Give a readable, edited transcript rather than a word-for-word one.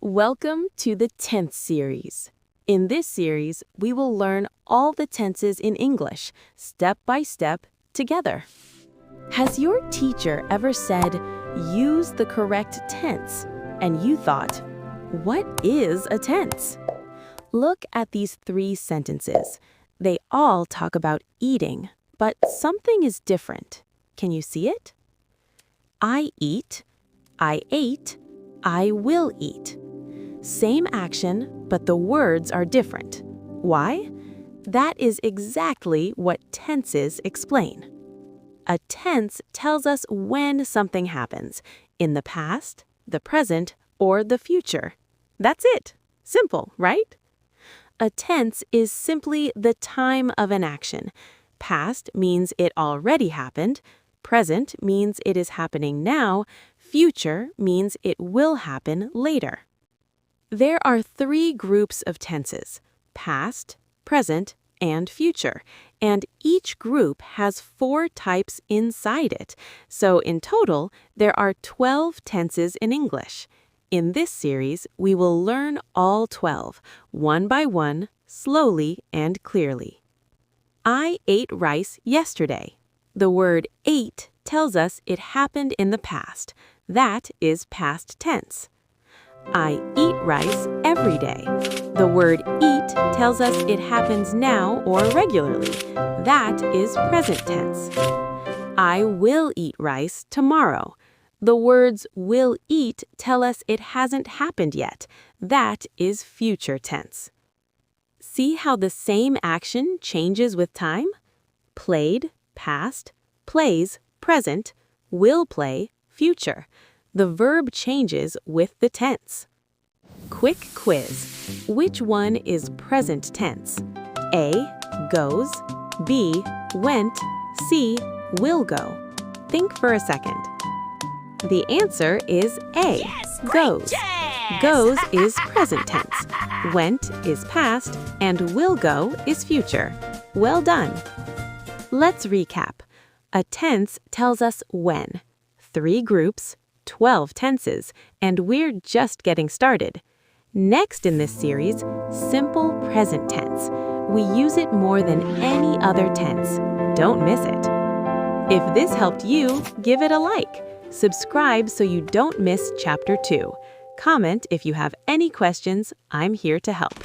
Welcome to the 10th series. In this series, we will learn all the tenses in English, step by step, together. Has your teacher ever said, use the correct tense, and you thought, what is a tense? Look at these 3 sentences. They all talk about eating, but something is different. Can you see it? I eat, I ate, I will eat. Same action, but the words are different. Why? That is exactly what tenses explain. A tense tells us when something happens, in the past, the present, or the future. That's it. Simple, right? A tense is simply the time of an action. Past means it already happened. Present means it is happening now. Future means it will happen later. There are 3 groups of tenses: past, present, and future, and each group has 4 types inside it. So in total, there are 12 tenses in English. In this series, we will learn all 12, one by one, slowly and clearly. I ate rice yesterday. The word ate tells us it happened in the past. That is past tense. I eat rice every day. The word eat tells us it happens now or regularly. That is present tense. I will eat rice tomorrow. The words will eat tell us it hasn't happened yet. That is future tense. See how the same action changes with time? Played, past, plays, present, will play, future. The verb changes with the tense. Quick quiz. Which one is present tense? A, goes, B, went, C, will go. Think for a second. The answer is A, goes. Goes is present tense. Went is past, and will go is future. Well done. Let's recap. A tense tells us when. 3 groups, 12 tenses, and we're just getting started. Next in this series, simple present tense. We use it more than any other tense. Don't miss it. If this helped you, give it a like. Subscribe so you don't miss Chapter 2. Comment if you have any questions. I'm here to help.